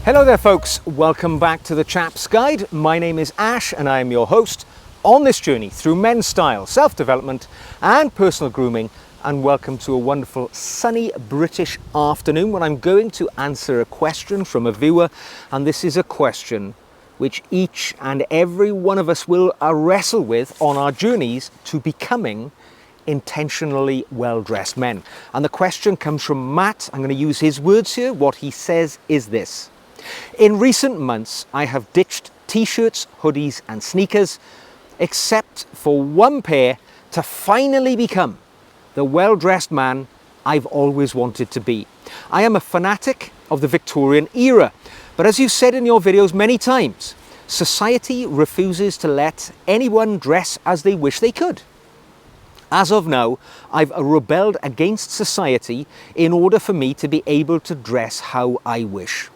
Hello there folks, welcome back to the Chap's Guide. My name is Ash and I am your host on this journey through men's style, self-development and personal grooming, and welcome to a wonderful sunny British afternoon when I'm going to answer a question from a viewer, and this is a question which each and every one of us will wrestle with on our journeys to becoming intentionally well-dressed men. And the question comes from Matt. I'm going to use his words here. What he says is this: in recent months, I have ditched t-shirts, hoodies and sneakers, except for one pair, to finally become the well-dressed man I've always wanted to be. I am a fanatic of the Victorian era, but as you've said in your videos many times, society refuses to let anyone dress as they wish they could. As of now, I've rebelled against society in order for me to be able to dress how I wish.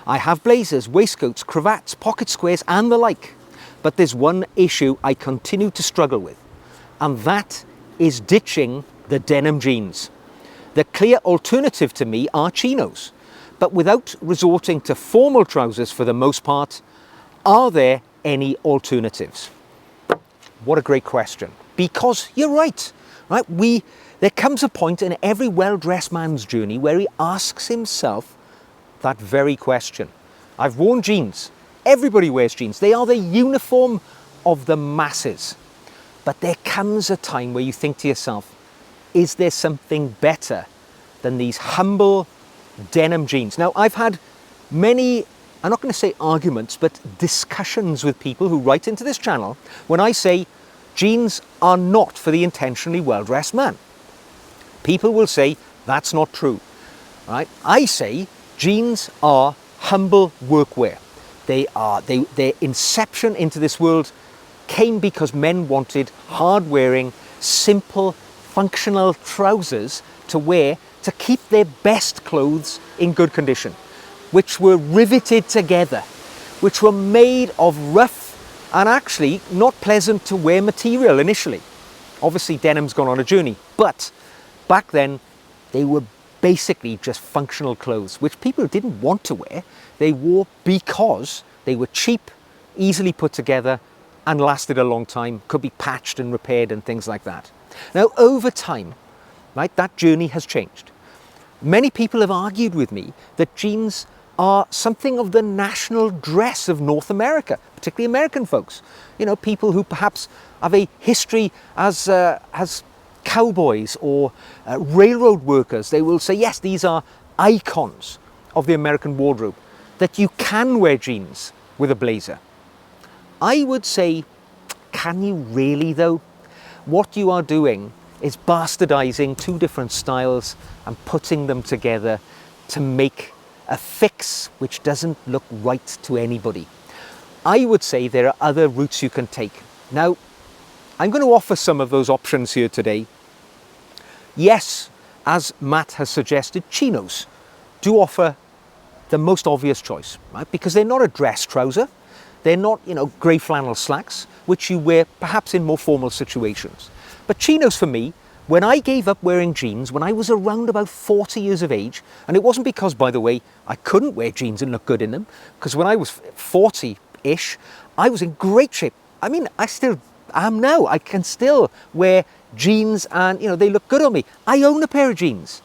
I have blazers, waistcoats, cravats, pocket squares and the like. But there's one issue I continue to struggle with, and that is ditching the denim jeans. The clear alternative to me are chinos, but without resorting to formal trousers for the most part, are there any alternatives? What a great question. Because you're right? There comes a point in every well-dressed man's journey where he asks himself that very question. I've worn jeans. Everybody wears jeans. They are the uniform of the masses. But there comes a time where you think to yourself, is there something better than these humble denim jeans? Now, I've had many, I'm not going to say arguments, but discussions with people who write into this channel when I say jeans are not for the intentionally well-dressed man. People will say that's not true, right? I say jeans are humble workwear. Their inception into this world came because men wanted hard-wearing, simple, functional trousers to wear to keep their best clothes in good condition, which were riveted together, which were made of rough and actually not pleasant to wear material initially. Obviously, denim's gone on a journey, but back then they were basically just functional clothes, which people didn't want to wear. They wore because they were cheap, easily put together, and lasted a long time, could be patched and repaired and things like that. Now, over time, right, that journey has changed. Many people have argued with me that jeans are something of the national dress of North America, particularly American folks. You know, people who perhaps have a history as cowboys or railroad workers. They will say, yes, these are icons of the American wardrobe, that you can wear jeans with a blazer. I would say, can you really though? What you are doing is bastardizing two different styles and putting them together to make a fix which doesn't look right to anybody. I would say there are other routes you can take. Now, I'm going to offer some of those options here today. Yes, as Matt has suggested, chinos do offer the most obvious choice, right? Because they're not a dress trouser. They're not, grey flannel slacks, which you wear perhaps in more formal situations. But chinos for me, when I gave up wearing jeans, when I was around about 40 years of age, and it wasn't because, by the way, I couldn't wear jeans and look good in them, because when I was 40-ish, I was in great shape. I mean, I still am now. I can still wear jeans and, they look good on me. I own a pair of jeans,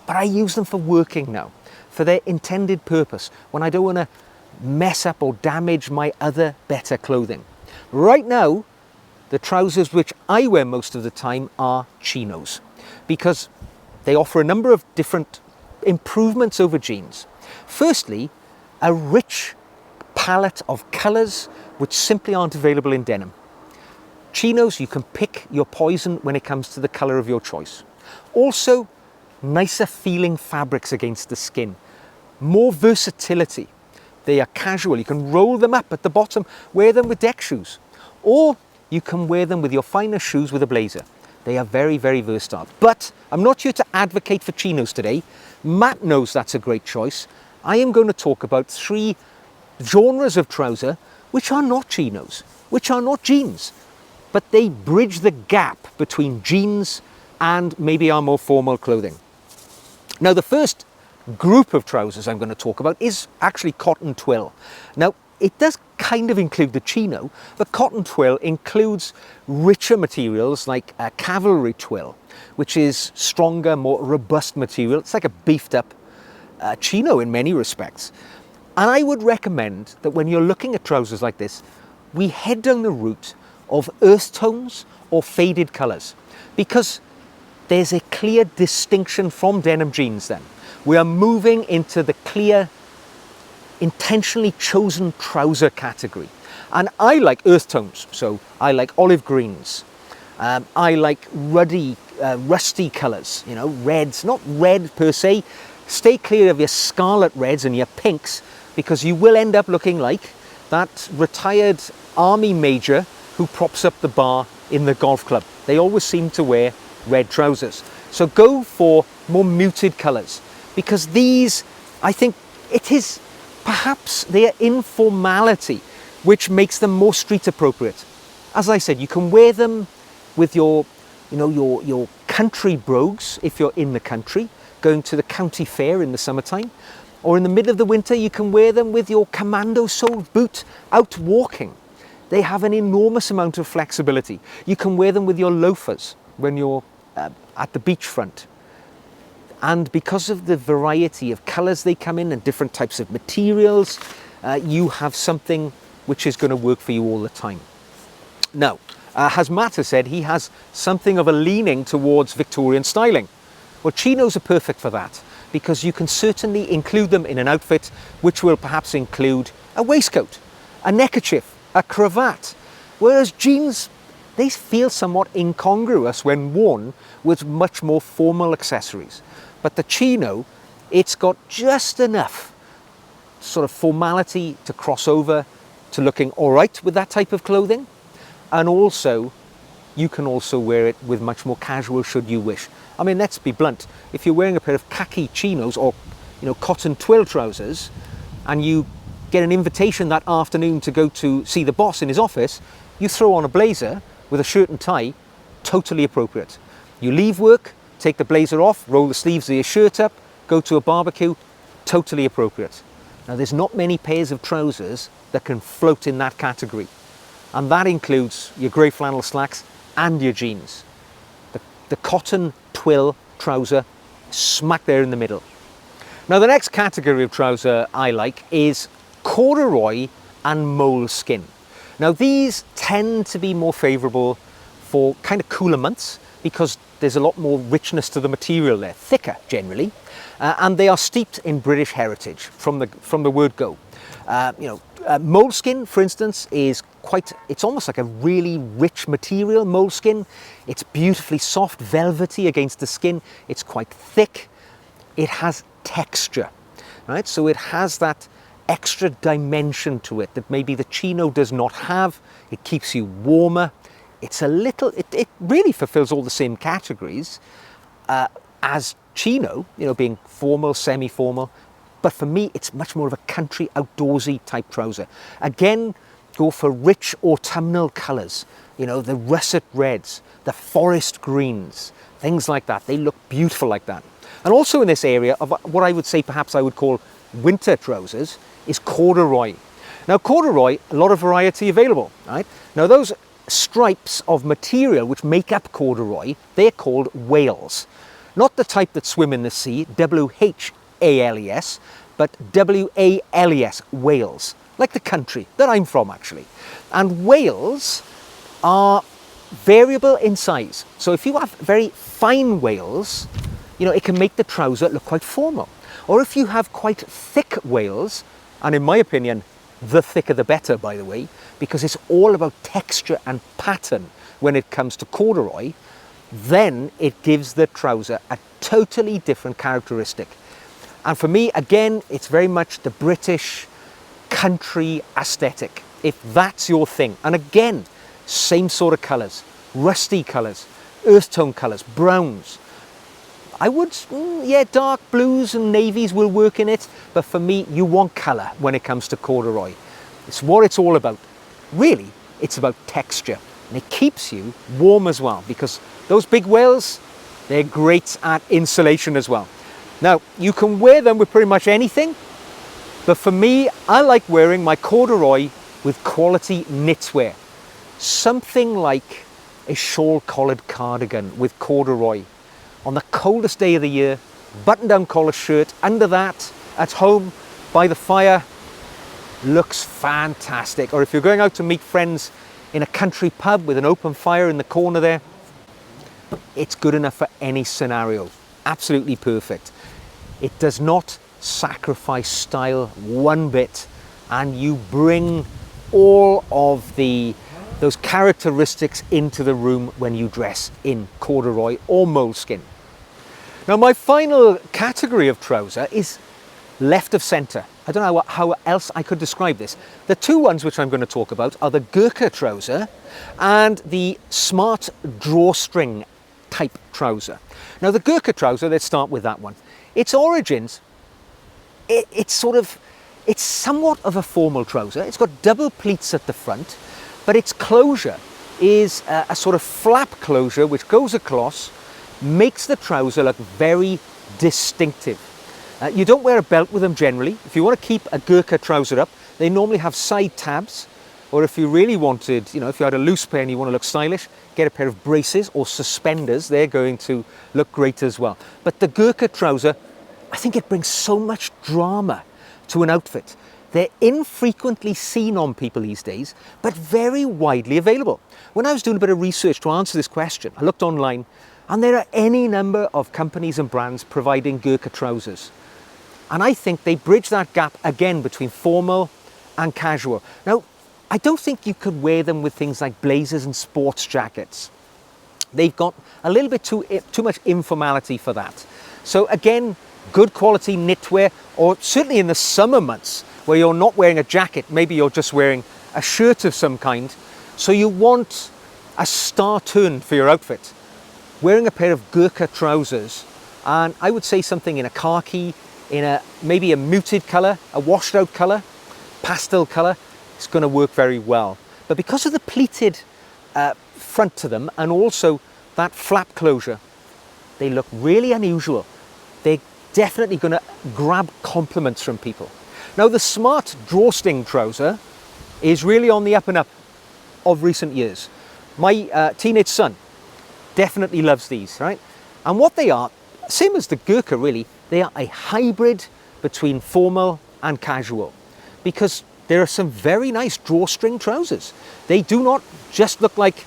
but I use them for working now, for their intended purpose, when I don't want to mess up or damage my other better clothing. Right now, the trousers which I wear most of the time are chinos, because they offer a number of different improvements over jeans. Firstly, a rich palette of colours which simply aren't available in denim. Chinos, you can pick your poison when it comes to the colour of your choice. Also, nicer feeling fabrics against the skin. More versatility. They are casual. You can roll them up at the bottom, wear them with deck shoes. Or you can wear them with your finest shoes with a blazer. They are very, very versatile. But I'm not here to advocate for chinos today. Matt knows that's a great choice. I am going to talk about three genres of trouser which are not chinos, which are not jeans, but they bridge the gap between jeans and maybe our more formal clothing. Now, the first group of trousers I'm going to talk about is actually cotton twill. Now, it does kind of include the chino, but cotton twill includes richer materials like cavalry twill, which is stronger, more robust material. It's like a beefed up chino in many respects. And I would recommend that when you're looking at trousers like this, we head down the route of earth tones or faded colours, because there's a clear distinction from denim jeans then. We are moving into the clear, intentionally chosen trouser category. And I like earth tones, so I like olive greens. I like ruddy, rusty colours, you know, reds, not red per se. Stay clear of your scarlet reds and your pinks, because you will end up looking like that retired army major who props up the bar in the golf club. They always seem to wear red trousers. So go for more muted colours, because these, I think it is perhaps their informality which makes them more street appropriate. As I said, you can wear them with your, you know, your country brogues if you're in the country, going to the county fair in the summertime, or in the middle of the winter you can wear them with your commando soled boot out walking. They have an enormous amount of flexibility. You can wear them with your loafers when you're at the beachfront. And because of the variety of colours they come in and different types of materials, you have something which is going to work for you all the time. Now, as Matt has said, he has something of a leaning towards Victorian styling. Well, chinos are perfect for that, because you can certainly include them in an outfit which will perhaps include a waistcoat, a neckerchief, a cravat, whereas jeans, they feel somewhat incongruous when worn with much more formal accessories. But the chino, it's got just enough sort of formality to cross over to looking all right with that type of clothing. And also, you can also wear it with much more casual should you wish. I mean, let's be blunt. If you're wearing a pair of khaki chinos or, you know, cotton twill trousers, and you get an invitation that afternoon to go to see the boss in his office, you throw on a blazer with a shirt and tie, totally appropriate. You leave work, take the blazer off, roll the sleeves of your shirt up, go to a barbecue, totally appropriate. Now, there's not many pairs of trousers that can float in that category. And that includes your grey flannel slacks and your jeans. The cotton twill trouser, smack there in the middle. Now, the next category of trouser I like is corduroy and moleskin. Now, these tend to be more favourable for kind of cooler months, because there's a lot more richness to the material there, thicker generally, and they are steeped in British heritage from the word go. Moleskin, for instance, is it's almost like a really rich material, moleskin. It's beautifully soft, velvety against the skin. It's quite thick. It has texture, right? So it has that extra dimension to it that maybe the chino does not have. It keeps you warmer. It's a little, it really fulfills all the same categories as chino, you know, being formal, semi-formal. But for me, it's much more of a country, outdoorsy type trouser. Again, go for rich autumnal colours, you know, the russet reds, the forest greens, things like that. They look beautiful like that. And also in this area of what I would say perhaps I would call winter trousers is corduroy. Now, corduroy, a lot of variety available, right? Now, those stripes of material which make up corduroy, they're called whales. Not the type that swim in the sea, W-H-A-L-E-S, but W-A-L-E-S, whales, like the country that I'm from actually. And whales are variable in size. So if you have very fine whales, you know, it can make the trouser look quite formal. Or if you have quite thick whales, and in my opinion, the thicker the better, by the way, because it's all about texture and pattern when it comes to corduroy, then it gives the trouser a totally different characteristic. And for me, again, it's very much the British country aesthetic, if that's your thing. And again, same sort of colours, rusty colours, earth tone colours, browns. I would, dark blues and navies will work in it, but for me, you want colour when it comes to corduroy. It's what it's all about. Really, it's about texture. And it keeps you warm as well, because those big whales, they're great at insulation as well. Now, you can wear them with pretty much anything, but for me, I like wearing my corduroy with quality knitwear. Something like a shawl-collared cardigan with corduroy. On the coldest day of the year, button-down collar shirt, under that, at home, by the fire, looks fantastic. Or if you're going out to meet friends in a country pub with an open fire in the corner there, it's good enough for any scenario. Absolutely perfect. It does not sacrifice style one bit, and you bring all of those characteristics into the room when you dress in corduroy or moleskin. Now, my final category of trouser is left of centre. I don't know how else I could describe this. The two ones which I'm going to talk about are the Gurkha trouser and the smart drawstring type trouser. Now, the Gurkha trouser, let's start with that one. Its origins, it's somewhat of a formal trouser. It's got double pleats at the front, but its closure is a sort of flap closure which goes across, makes the trouser look very distinctive. You don't wear a belt with them generally. If you want to keep a Gurkha trouser up, they normally have side tabs, or if you really wanted, if you had a loose pair and you want to look stylish, get a pair of braces or suspenders. They're going to look great as well. But the Gurkha trouser, I think it brings so much drama to an outfit. They're infrequently seen on people these days, but very widely available. When I was doing a bit of research to answer this question, I looked online, and there are any number of companies and brands providing Gurkha trousers. And I think they bridge that gap again between formal and casual. Now, I don't think you could wear them with things like blazers and sports jackets. They've got a little bit too much informality for that. So again, good quality knitwear, or certainly in the summer months where you're not wearing a jacket, maybe you're just wearing a shirt of some kind. So you want a star turn for your outfit. Wearing a pair of Gurkha trousers, and I would say something in a khaki, in maybe a muted colour, a washed out colour, pastel colour, it's going to work very well. But because of the pleated front to them, and also that flap closure, they look really unusual. They're definitely going to grab compliments from people. Now, the smart drawstring trouser is really on the up and up of recent years. My teenage son definitely loves these, right? And what they are, same as the Gurkha really, they are a hybrid between formal and casual, because there are some very nice drawstring trousers. They do not just look like,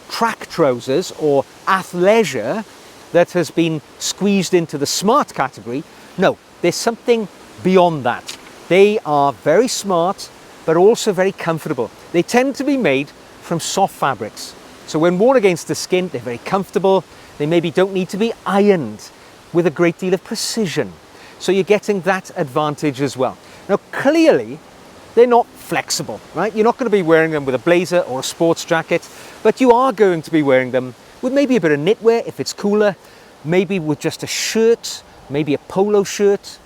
track trousers or athleisure that has been squeezed into the smart category. No, there's something beyond that. They are very smart, but also very comfortable. They tend to be made from soft fabrics. So when worn against the skin, they're very comfortable. They maybe don't need to be ironed with a great deal of precision. So you're getting that advantage as well. Now, clearly, they're not flexible, right? You're not going to be wearing them with a blazer or a sports jacket, but you are going to be wearing them with maybe a bit of knitwear if it's cooler, maybe with just a shirt, maybe a polo shirt.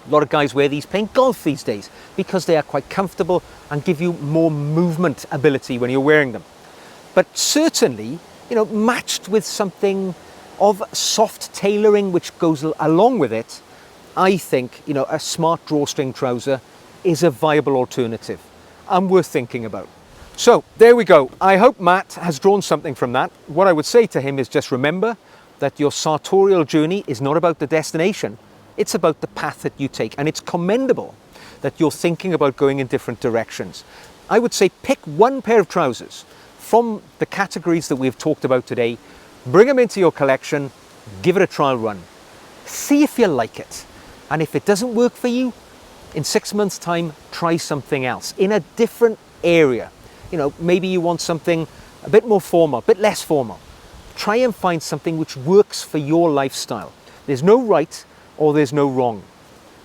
A lot of guys wear these playing golf these days because they are quite comfortable and give you more movement ability when you're wearing them. But certainly, matched with something of soft tailoring which goes along with it, I think, a smart drawstring trouser is a viable alternative and worth thinking about. So there we go. I hope Matt has drawn something from that. What I would say to him is just remember that your sartorial journey is not about the destination. It's about the path that you take, and it's commendable that you're thinking about going in different directions. I would say pick one pair of trousers from the categories that we've talked about today, bring them into your collection, give it a trial run. See if you like it. And if it doesn't work for you, in 6 months' time, try something else in a different area. Maybe you want something a bit more formal, a bit less formal. Try and find something which works for your lifestyle. There's no right or there's no wrong.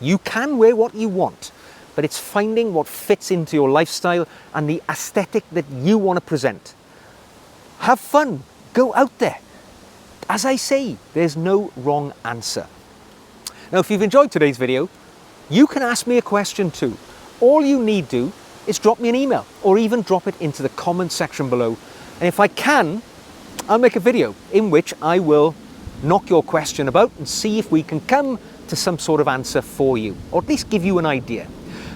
You can wear what you want, but it's finding what fits into your lifestyle and the aesthetic that you want to present. Have fun, go out there. As I say, there's no wrong answer. Now, if you've enjoyed today's video, you can ask me a question too. All you need to do is drop me an email or even drop it into the comment section below. And if I can, I'll make a video in which I will knock your question about and see if we can come to some sort of answer for you, or at least give you an idea.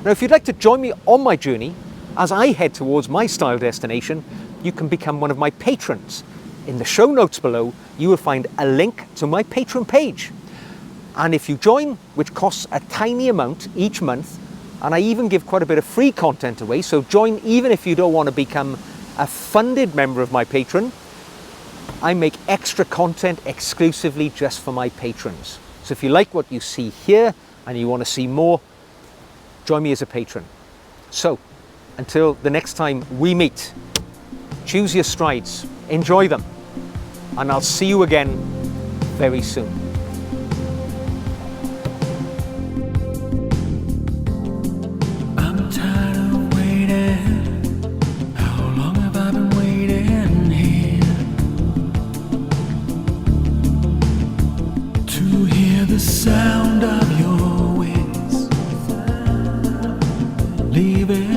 Now, if you'd like to join me on my journey as I head towards my style destination, you can become one of my patrons. In the show notes below, you will find a link to my Patreon page. And if you join, which costs a tiny amount each month, and I even give quite a bit of free content away, so join even if you don't want to become a funded member of my Patreon. I make extra content exclusively just for my patrons. So if you like what you see here and you want to see more, join me as a patron. So, until the next time we meet, choose your strides, enjoy them, and I'll see you again very soon. I'm tired of waiting. How long have I been waiting here to hear the sound of your wings leaving?